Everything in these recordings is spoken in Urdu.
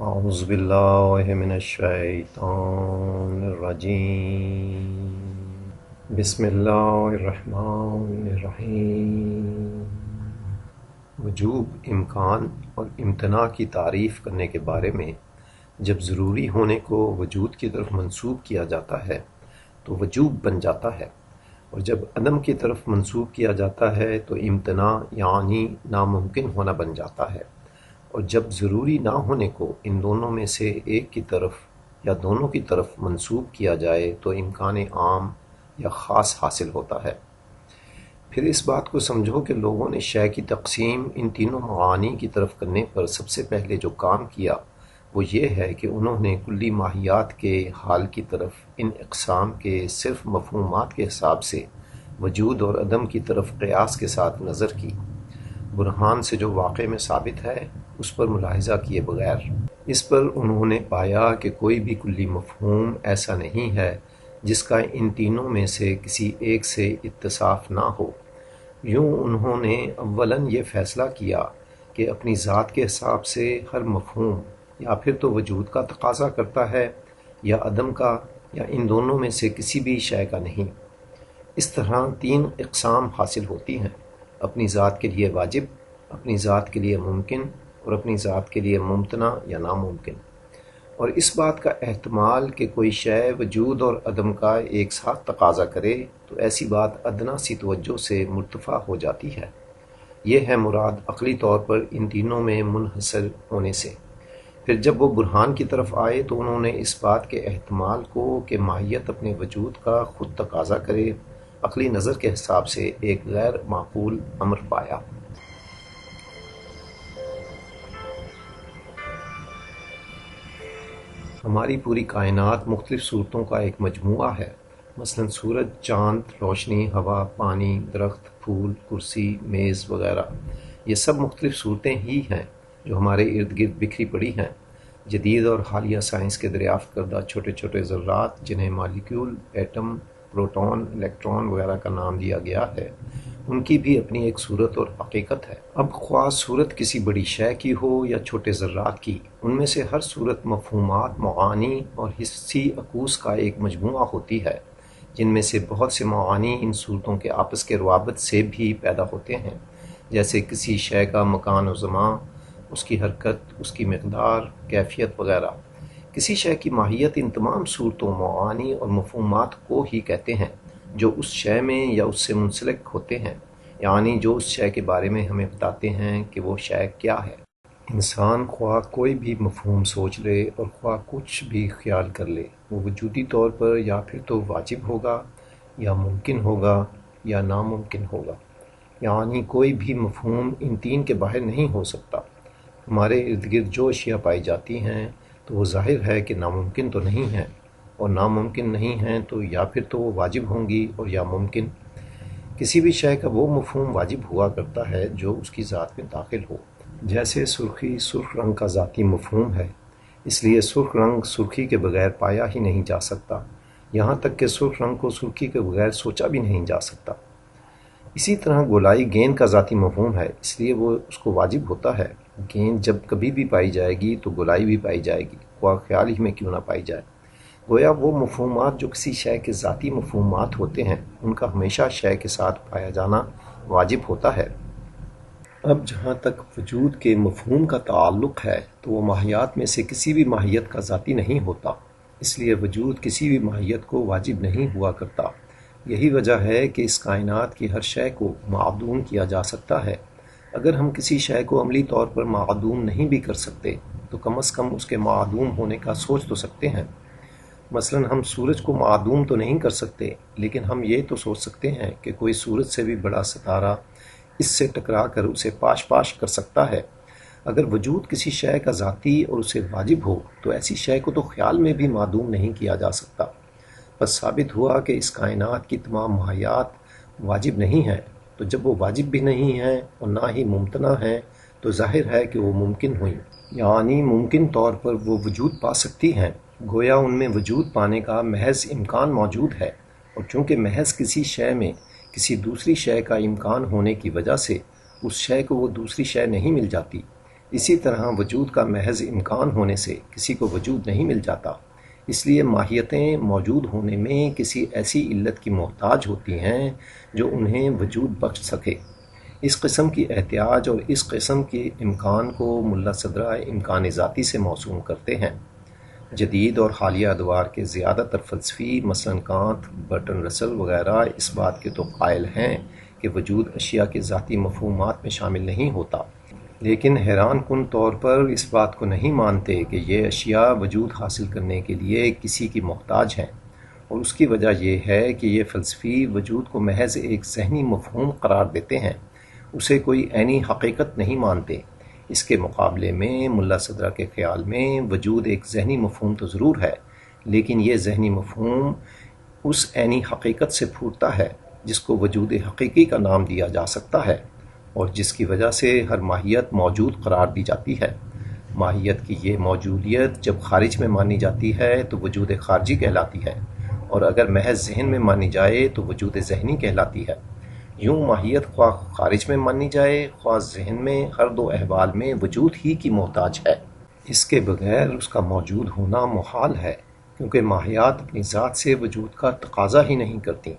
اعوذ باللہ من الشیطان الرجیم بسم اللہ الرحمن الرحیم۔ وجوب امکان اور امتناع کی تعریف کرنے کے بارے میں جب ضروری ہونے کو وجود کی طرف منسوب کیا جاتا ہے تو وجوب بن جاتا ہے، اور جب عدم کی طرف منسوب کیا جاتا ہے تو امتناع یعنی ناممکن ہونا بن جاتا ہے، اور جب ضروری نہ ہونے کو ان دونوں میں سے ایک کی طرف یا دونوں کی طرف منسوب کیا جائے تو امکان عام یا خاص حاصل ہوتا ہے۔ پھر اس بات کو سمجھو کہ لوگوں نے شے کی تقسیم ان تینوں معانی کی طرف کرنے پر سب سے پہلے جو کام کیا وہ یہ ہے کہ انہوں نے کلی ماہیات کے حال کی طرف ان اقسام کے صرف مفہومات کے حساب سے وجود اور عدم کی طرف قیاس کے ساتھ نظر کی، برہان سے جو واقع میں ثابت ہے اس پر ملاحظہ کیے بغیر۔ اس پر انہوں نے پایا کہ کوئی بھی کلی مفہوم ایسا نہیں ہے جس کا ان تینوں میں سے کسی ایک سے اتصاف نہ ہو۔ یوں انہوں نے اولاً یہ فیصلہ کیا کہ اپنی ذات کے حساب سے ہر مفہوم یا پھر تو وجود کا تقاضا کرتا ہے یا عدم کا، یا ان دونوں میں سے کسی بھی شے کا نہیں۔ اس طرح تین اقسام حاصل ہوتی ہیں: اپنی ذات کے لیے واجب، اپنی ذات کے لیے ممکن، اور اپنی ذات کے لیے ممتنع یا ناممکن۔ اور اس بات کا احتمال کہ کوئی شے وجود اور عدم کا ایک ساتھ تقاضا کرے تو ایسی بات ادنیٰ سی توجہ سے مرتفع ہو جاتی ہے۔ یہ ہے مراد عقلی طور پر ان تینوں میں منحصر ہونے سے۔ پھر جب وہ برہان کی طرف آئے تو انہوں نے اس بات کے احتمال کو کہ ماہیت اپنے وجود کا خود تقاضا کرے عقلی نظر کے حساب سے ایک غیر معقول امر پایا۔ ہماری پوری کائنات مختلف صورتوں کا ایک مجموعہ ہے، مثلا سورج، چاند، روشنی، ہوا، پانی، درخت، پھول، کرسی، میز وغیرہ۔ یہ سب مختلف صورتیں ہی ہیں جو ہمارے ارد گرد بکھری پڑی ہیں۔ جدید اور حالیہ سائنس کے دریافت کردہ چھوٹے چھوٹے ذرات جنہیں مالیکیول، ایٹم، پروٹون، الیکٹران وغیرہ کا نام دیا گیا ہے، ان کی بھی اپنی ایک صورت اور حقیقت ہے۔ اب خواہ صورت کسی بڑی شے کی ہو یا چھوٹے ذرات کی، ان میں سے ہر صورت مفہومات، معانی اور حسی عکوس کا ایک مجموعہ ہوتی ہے، جن میں سے بہت سے معانی ان صورتوں کے آپس کے روابط سے بھی پیدا ہوتے ہیں، جیسے کسی شے کا مکان و زمان، اس کی حرکت، اس کی مقدار، کیفیت وغیرہ۔ کسی شے کی ماہیت ان تمام صورتوں، معانی اور مفہومات کو ہی کہتے ہیں جو اس شے میں یا اس سے منسلک ہوتے ہیں، یعنی جو اس شے کے بارے میں ہمیں بتاتے ہیں کہ وہ شے کیا ہے۔ انسان خواہ کوئی بھی مفہوم سوچ لے اور خواہ کچھ بھی خیال کر لے، وہ وجودی طور پر یا پھر تو واجب ہوگا، یا ممکن ہوگا، یا ناممکن ہوگا، یعنی کوئی بھی مفہوم ان تین کے باہر نہیں ہو سکتا۔ ہمارے ارد گرد جو اشیاء پائی جاتی ہیں تو وہ ظاہر ہے کہ ناممکن تو نہیں ہیں، اور ناممکن نہیں ہیں تو یا پھر تو وہ واجب ہوں گی اور یا ممکن۔ کسی بھی شے کا وہ مفہوم واجب ہوا کرتا ہے جو اس کی ذات میں داخل ہو۔ جیسے سرخی سرخ رنگ کا ذاتی مفہوم ہے، اس لیے سرخ رنگ سرخی کے بغیر پایا ہی نہیں جا سکتا، یہاں تک کہ سرخ رنگ کو سرخی کے بغیر سوچا بھی نہیں جا سکتا۔ اسی طرح گولائی گیند کا ذاتی مفہوم ہے، اس لیے وہ اس کو واجب ہوتا ہے۔ گیند جب کبھی بھی پائی جائے گی تو گولائی بھی پائی جائے گی، خواہ خیال ہی میں کیوں نہ پائی جائے۔ گویا وہ مفہومات جو کسی شے کے ذاتی مفہومات ہوتے ہیں، ان کا ہمیشہ شے کے ساتھ پایا جانا واجب ہوتا ہے۔ اب جہاں تک وجود کے مفہوم کا تعلق ہے تو وہ ماہیات میں سے کسی بھی ماہیت کا ذاتی نہیں ہوتا، اس لیے وجود کسی بھی ماہیت کو واجب نہیں ہوا کرتا۔ یہی وجہ ہے کہ اس کائنات کی ہر شے کو معدوم کیا جا سکتا ہے۔ اگر ہم کسی شے کو عملی طور پر معدوم نہیں بھی کر سکتے تو کم از کم اس کے معدوم ہونے کا سوچ تو سکتے ہیں۔ مثلا ہم سورج کو معدوم تو نہیں کر سکتے، لیکن ہم یہ تو سوچ سکتے ہیں کہ کوئی سورج سے بھی بڑا ستارہ اس سے ٹکرا کر اسے پاش پاش کر سکتا ہے۔ اگر وجود کسی شے کا ذاتی اور اسے واجب ہو تو ایسی شے کو تو خیال میں بھی معدوم نہیں کیا جا سکتا۔ بس ثابت ہوا کہ اس کائنات کی تمام ماہیات واجب نہیں ہیں، تو جب وہ واجب بھی نہیں ہیں اور نہ ہی ممتنع ہیں تو ظاہر ہے کہ وہ ممکن ہوئیں، یعنی ممکن طور پر وہ وجود پا سکتی ہیں۔ گویا ان میں وجود پانے کا محض امکان موجود ہے، اور چونکہ محض کسی شے میں کسی دوسری شے کا امکان ہونے کی وجہ سے اس شے کو وہ دوسری شے نہیں مل جاتی، اسی طرح وجود کا محض امکان ہونے سے کسی کو وجود نہیں مل جاتا، اس لیے ماہیتیں موجود ہونے میں کسی ایسی علت کی محتاج ہوتی ہیں جو انہیں وجود بخش سکے۔ اس قسم کی احتیاج اور اس قسم کے امکان کو ملا صدرہ امکان ذاتی سے موسوم کرتے ہیں۔ جدید اور حالیہ ادوار کے زیادہ تر فلسفی مثلاً کانت، برٹن رسل وغیرہ اس بات کے تو قائل ہیں کہ وجود اشیاء کے ذاتی مفہومات میں شامل نہیں ہوتا، لیکن حیران کن طور پر اس بات کو نہیں مانتے کہ یہ اشیاء وجود حاصل کرنے کے لیے کسی کی محتاج ہیں، اور اس کی وجہ یہ ہے کہ یہ فلسفی وجود کو محض ایک ذہنی مفہوم قرار دیتے ہیں، اسے کوئی عینی حقیقت نہیں مانتے۔ اس کے مقابلے میں ملا صدرہ کے خیال میں وجود ایک ذہنی مفہوم تو ضرور ہے، لیکن یہ ذہنی مفہوم اس عینی حقیقت سے پھوٹتا ہے جس کو وجود حقیقی کا نام دیا جا سکتا ہے، اور جس کی وجہ سے ہر ماہیت موجود قرار دی جاتی ہے۔ ماہیت کی یہ موجودیت جب خارج میں مانی جاتی ہے تو وجود خارجی کہلاتی ہے، اور اگر محض ذہن میں مانی جائے تو وجود ذہنی کہلاتی ہے۔ یوں ماہیت خواہ خارج میں مانی جائے خواہ ذہن میں، ہر دو احوال میں وجود ہی کی محتاج ہے۔ اس کے بغیر اس کا موجود ہونا محال ہے، کیونکہ ماہیات اپنی ذات سے وجود کا تقاضا ہی نہیں کرتی۔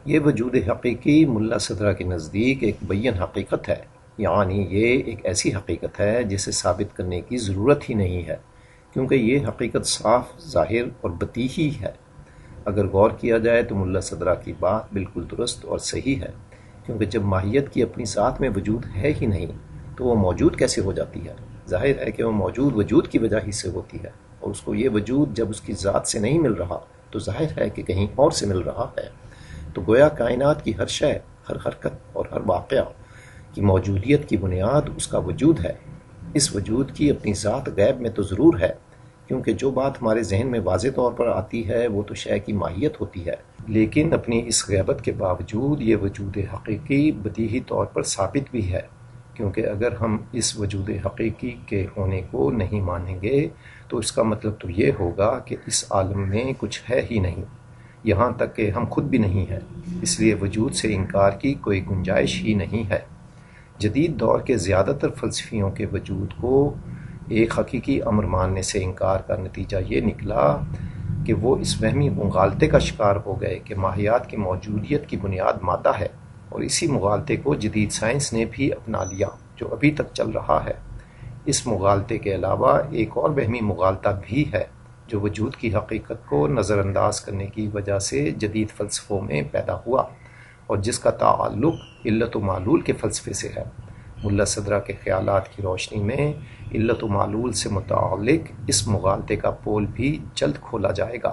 یہ وجود حقیقی ملا صدرہ کے نزدیک ایک بیان حقیقت ہے، یعنی یہ ایک ایسی حقیقت ہے جسے ثابت کرنے کی ضرورت ہی نہیں ہے، کیونکہ یہ حقیقت صاف، ظاہر اور بدیہی ہے۔ اگر غور کیا جائے تو ملا صدرہ کی بات بالکل درست اور صحیح ہے، کیونکہ جب ماہیت کی اپنی ذات میں وجود ہے ہی نہیں تو وہ موجود کیسے ہو جاتی ہے؟ ظاہر ہے کہ وہ موجود وجود کی وجہ ہی سے ہوتی ہے، اور اس کو یہ وجود جب اس کی ذات سے نہیں مل رہا تو ظاہر ہے کہ کہیں اور سے مل رہا ہے۔ تو گویا کائنات کی ہر شے، ہر حرکت اور ہر واقعہ کی موجودیت کی بنیاد اس کا وجود ہے۔ اس وجود کی اپنی ذات غیب میں تو ضرور ہے، کیونکہ جو بات ہمارے ذہن میں واضح طور پر آتی ہے وہ تو شے کی ماہیت ہوتی ہے، لیکن اپنی اس غیبت کے باوجود یہ وجود حقیقی بدیہی طور پر ثابت بھی ہے، کیونکہ اگر ہم اس وجود حقیقی کے ہونے کو نہیں مانیں گے تو اس کا مطلب تو یہ ہوگا کہ اس عالم میں کچھ ہے ہی نہیں، یہاں تک کہ ہم خود بھی نہیں ہیں، اس لیے وجود سے انکار کی کوئی گنجائش ہی نہیں ہے۔ جدید دور کے زیادہ تر فلسفیوں کے وجود کو ایک حقیقی امر ماننے سے انکار کا نتیجہ یہ نکلا کہ وہ اس وہمی مغالطے کا شکار ہو گئے کہ ماہیات کی موجودیت کی بنیاد مادہ ہے، اور اسی مغالطے کو جدید سائنس نے بھی اپنا لیا جو ابھی تک چل رہا ہے۔ اس مغالطے کے علاوہ ایک اور وہمی مغالطہ بھی ہے جو وجود کی حقیقت کو نظر انداز کرنے کی وجہ سے جدید فلسفوں میں پیدا ہوا، اور جس کا تعلق علت و معلول کے فلسفے سے ہے۔ ملا صدرہ کے خیالات کی روشنی میں علت و معلول سے متعلق اس مغالطے کا پول بھی جلد کھولا جائے گا۔